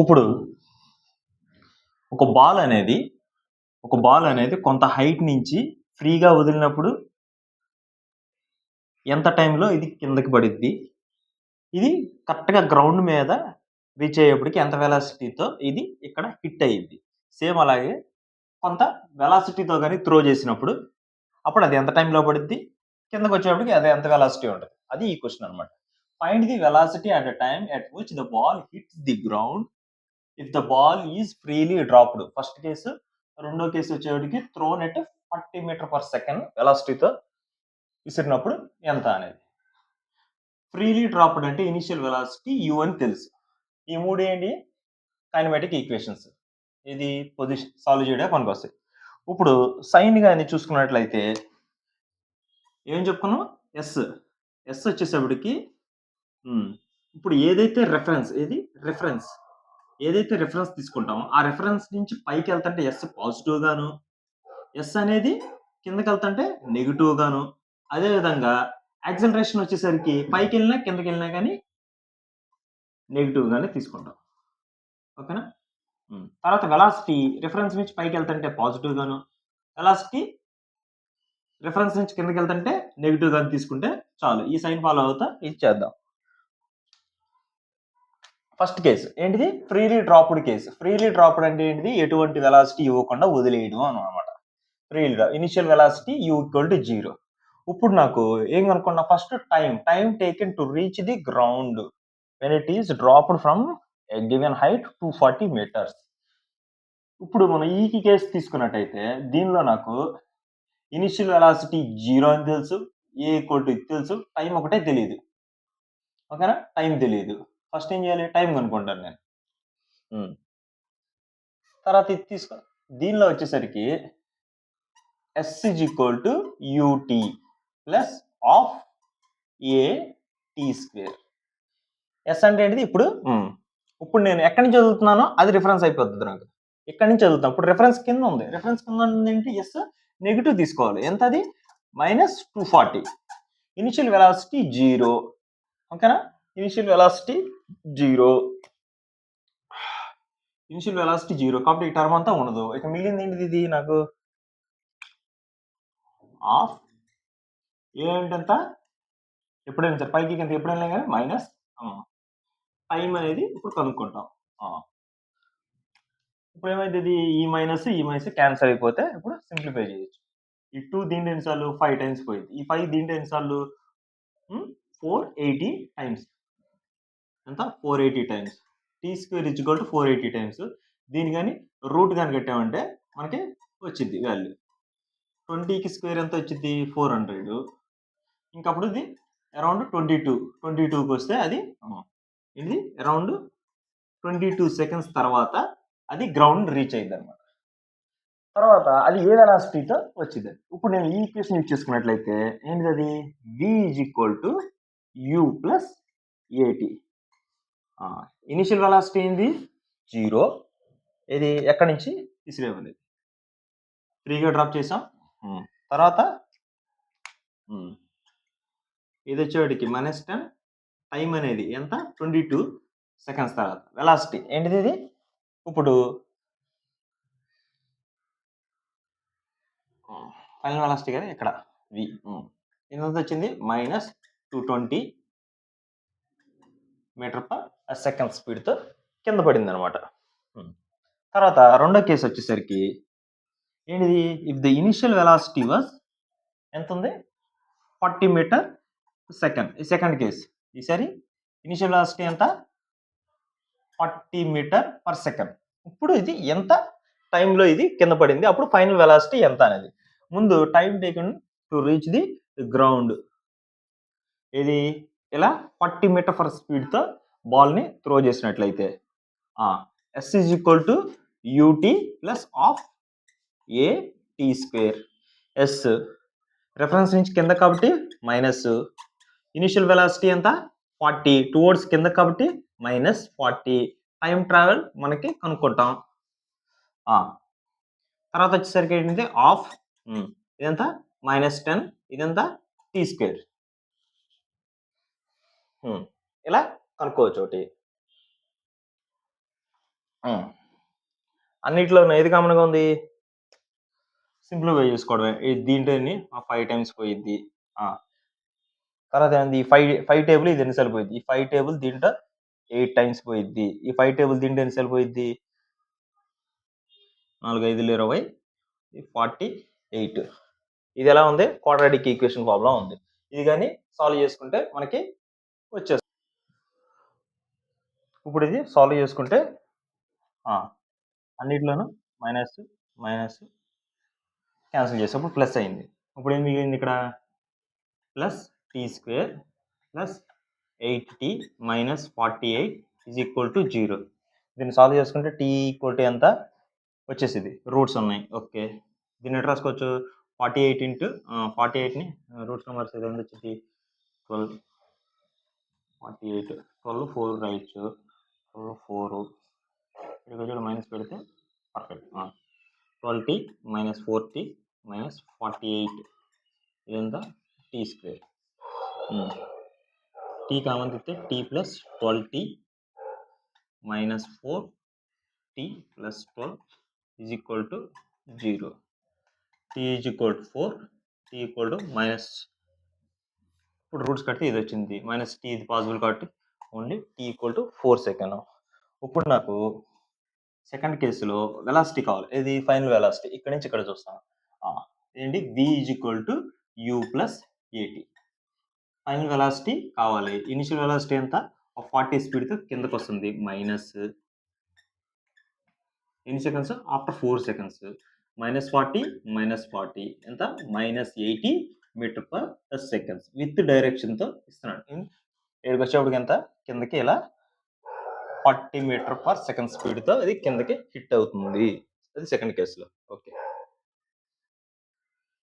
ఇప్పుడు ఒక బాల్ అనేది కొంత హైట్ నుంచి ఫ్రీగా వదిలినప్పుడు ఎంత టైంలో ఇది కిందకి పడిద్ది, ఇది కరెక్ట్గా గ్రౌండ్ మీద రీచ్ అయ్యేప్పటికి ఎంత వెలాసిటీతో ఇది ఇక్కడ హిట్ అయ్యిద్ది. సేమ్ అలాగే కొంత వెలాసిటీతో కానీ త్రో చేసినప్పుడు అప్పుడు అది ఎంత టైంలో పడిద్ది, కిందకి వచ్చేప్పటికి అది ఎంత వెలాసిటీ ఉంటుంది. అది ఈ క్వశ్చన్ అనమాట. Find the velocity at the time at which the ball hits the ground if the ball is freely dropped. First case. రెండో కేసు వచ్చేటికి thrown at 40 metre per second వెలాసిటీతో విసిరినప్పుడు ఎంత అనేది. ఫ్రీలీ డ్రాప్డ్ అంటే ఇనిషియల్ వెలాసిటీ యూ అని తెలుసు. ఈ మూడు ఏంటి, కైనమాటిక్ ఈక్వేషన్స్. ఇది పొజిషన్ సాల్వ్ చేయడానికి పనికొస్తాయి. ఇప్పుడు సైన్ కానీ చూసుకున్నట్లయితే ఏం చెప్పుకున్నాం, ఎస్ వచ్చేసప్పటికి ఇప్పుడు ఏదైతే రెఫరెన్స్ తీసుకుంటామో ఆ రెఫరెన్స్ నుంచి పైకి వెళ్తుంటే ఎస్ పాజిటివ్ గాను, ఎస్ అనేది కిందకి వెళ్తుంటే నెగిటివ్ గాను, అదేవిధంగా యాక్సిలరేషన్ వచ్చేసరికి పైకి వెళ్ళినా కిందకి వెళ్ళినా కానీ నెగిటివ్ గానే తీసుకుంటాం. ఓకేనా. తర్వాత వెలాసిటీ రిఫరెన్స్ నుంచి పైకి వెళ్తుంటే పాజిటివ్ గాను, వెలాసిటీ రిఫరెన్స్ నుంచి కిందకి వెళ్తుంటే నెగిటివ్ గాను తీసుకుంటే చాలు. ఈ సైన్ ఫాలో అవుతా ఇది చేద్దాం. ఫస్ట్ కేసు ఏంటిది, freely dropped case. Freely dropped అంటే ఏంటిది, ఎటువంటి వెలాసిటీ ఇవ్వకుండా వదిలేయడం అనమాట. ఫ్రీలీగా initial velocity u equal to 0. ఇప్పుడు నాకు ఏం కనుక్కున్నా, first time taken to reach the ground when it is dropped from a given height 240 metres. ఇప్పుడు మనం ఈ కేసు తీసుకున్నట్టయితే దీనిలో నాకు ఇనిషియల్ వెలాసిటీ 0 అని తెలుసు, ఏ ఈక్వల్ టు తెలుసు, టైం ఒకటే తెలియదు. ఓకేనా, టైం తెలియదు. ఫస్ట్ ఏం చేయాలి, టైం కనుక్కుంటాను నేను. తర్వాత ఇది తీసుకో, దీనిలో వచ్చేసరికి S is equal to u t plus of A T square. S అంటే ఏంటిది, ఇప్పుడు నేను ఎక్కడి నుంచి చదువుతున్నానో అది రిఫరెన్స్ అయిపోతుంది నాకు. ఎక్కడి నుంచి చదువుతాను, ఇప్పుడు రిఫరెన్స్ కింద ఉంది. రిఫరెన్స్ కింద ఉంది ఏంటి, ఎస్ నెగిటివ్ తీసుకోవాలి. ఎంత అది, -240. Initial velocity 0. ఓకేనా, ఇనిషియల్ వెలాసిటీ 0 కాబట్టి ఈ టర్మ్ అంతా ఉండదు. ఇక మిగిలింది ఏంటిది, ఇది నాకు ఆఫ్ ఏంటంత ఎప్పుడైనా సరే పైకి కింద ఎప్పుడైనా కానీ మైనస్ టైం అనేది ఇప్పుడు కనుక్కుంటాం. ఇప్పుడు ఏమైంది, ఈ మైనస్ క్యాన్సల్ అయిపోతే ఇప్పుడు సింప్లిఫై చేయొచ్చు. ఈ 2 దీంట్లో ఎన్నిసార్లు 5 టైమ్స్ పోయింది. ఈ 5 దీంట్లో ఎన్నిసార్లు 480 టైమ్స్. ఎంత, 480 times. T square is equal to 480 times. దీని కానీ రూట్ కానీ కట్టామంటే మనకి వచ్చింది వాల్యూ. 20కి స్క్వేర్ ఎంత వచ్చింది, 400. ఇంకప్పుడు ఇది అరౌండ్ 22కి వస్తే అది ఇది అరౌండ్ 22 సెకండ్స్ తర్వాత అది గ్రౌండ్ రీచ్ అయింది అనమాట. తర్వాత అది ఏ వెలాసిటీతో వచ్చింది. ఇప్పుడు నేను ఈ ఈక్వేషన్ యూజ్ చేసుకున్నట్లయితే ఏంటిది, అది v is equal to u plus ఏటీ. ఇనిషియల్ వెలాసిటీ ఏంది 0. ఇది ఎక్కడి నుంచి తీసివేయాలి, ఫ్రీగా డ్రాప్ చేసాం. తర్వాత ఇది వచ్చేవాడికి -10. టైం అనేది ఎంత, 22 సెకండ్స్ తర్వాత వెలాసిటీ ఏంటిది ఇది. ఇప్పుడు ఫైనల్ వెలాసిటీ కదా ఇక్కడ v. ఎంత వచ్చింది, -220 మీటర్ పర్ సెకండ్ స్పీడ్తో కింద పడింది అనమాట. తర్వాత రెండో కేసు వచ్చేసరికి ఏంటిది, if the initial velocity was ఎంత ఉంది, 40 మీటర్ సెకండ్. ఈ సెకండ్ కేసు. ఈసారి ఇనిషియల్ వెలాసిటీ ఎంత, 40 మీటర్ పర్ సెకండ్. ఇప్పుడు ఇది ఎంత టైంలో ఇది కింద పడింది, అప్పుడు ఫైనల్ వెలాసిటీ ఎంత అనేది. ముందు time taken to reach the ground, ఇది ఇలా 40 మీటర్ పర్ స్పీడ్తో బాల్ని త్రో చేసినట్లయితే S is equal to u t plus of A T square. S reference నుంచి కింద కాబట్టి మైనస్, ఇనిషియల్ వెలాసిటీ ఎంత 40 టువర్డ్స్ కింద కాబట్టి -40. టైం ట్రావెల్ మనకి కనుక్కుంటాం. తర్వాత వచ్చేసరికి ఏంటంటే ఆఫ్ ఇదంతా -10, ఇదంతా టీ స్క్వేర్. ఇలా కనుక్కోవచ్చు ఒకటి. అన్నిట్లోనూ ఏది కామన్‌గా ఉంది? సింప్లిఫై చేసుకోవడమే. దీంట్లోని 5 టైమ్స్ పోయిద్ది. ఆ! తర్వాత ఏంది? ఈ 5 టేబుల్ ఇది ఎన్ని సార్లు పోయిద్ది? ఈ 5 టేబుల్ దీంట్లో 8 టైమ్స్ పోయిద్ది. ఈ 5 టేబుల్ దీంట్లో ఎన్ని సార్లు పోయిద్ది? 4, 5లు 20, 48. ఇది ఎలా ఉంది? క్వాడ్రాటిక్ ఈక్వేషన్ ఫార్ములా ఉంది. ఇది గాని సాల్వ్ చేసుకుంటే మనకి వచ్చేస్తుంది. ఇప్పుడు ఇది సాల్వ్ చేసుకుంటే అన్నిట్లోనూ మైనస్, మైనస్ క్యాన్సిల్ చేసినప్పుడు ప్లస్ అయింది. ఇప్పుడు ఏం మిగిలింది ఇక్కడ? Plus T square plus 8t minus 48 is equal to 0. దీన్ని సాల్వ్ చేసుకుంటే టీ ఈక్వల్ టు ఎంత వచ్చేసింది. రూట్స్ ఉన్నాయి. ఓకే, దీన్ని ఎట్లా రాసుకోవచ్చు? 48 ఇంటూ 48ని రూట్స్ నెంబర్స్ ఎంత వచ్చింది? 12, 48, 12 4 రాయొచ్చు. 12 4 ఇక్కడ మైనస్ పెడితే perfect. 12t minus 4t minus 48 ఇదంతా టీ స్క్వేర్. టీ కామన్ తిస్తే t plus 12t minus 4t plus 12 is equal to 0. t is equal to 4, t equal to minus, ఇప్పుడు రూట్స్ కడితే ఇది వచ్చింది. మైనస్ టీ ఇది పాసిబుల్ కాబట్టి only t equal to 4 second. ఇప్పుడు నాకు సెకండ్ కేసులో వెలాసిటీ కావాలి. ఇది ఫైనల్ వెలాసిటీ. ఇక్కడ నుంచి ఇక్కడ చూస్తాను. ఏంటి? v is equal to u plus at. Final velocity కావాలి. ఇనిషియల్ వెలాసిటీ ఎంత? 40 స్పీడ్తో కిందకు వస్తుంది. మైనస్ ఎన్ని సెకండ్స్? After 4 seconds. -40 ఎంత? -80 మీటర్ పర్ సెకండ్స్ విత్ డైరెక్షన్తో ఇస్తున్నాడు. ఇక్కడికి వచ్చేప్పటికి ఎంత? కిందకి ఇలా 40 మీటర్ పర్ సెకండ్ స్పీడ్తో ఇది కిందకి హిట్ అవుతుంది. అది సెకండ్ కేసులో. ఓకే.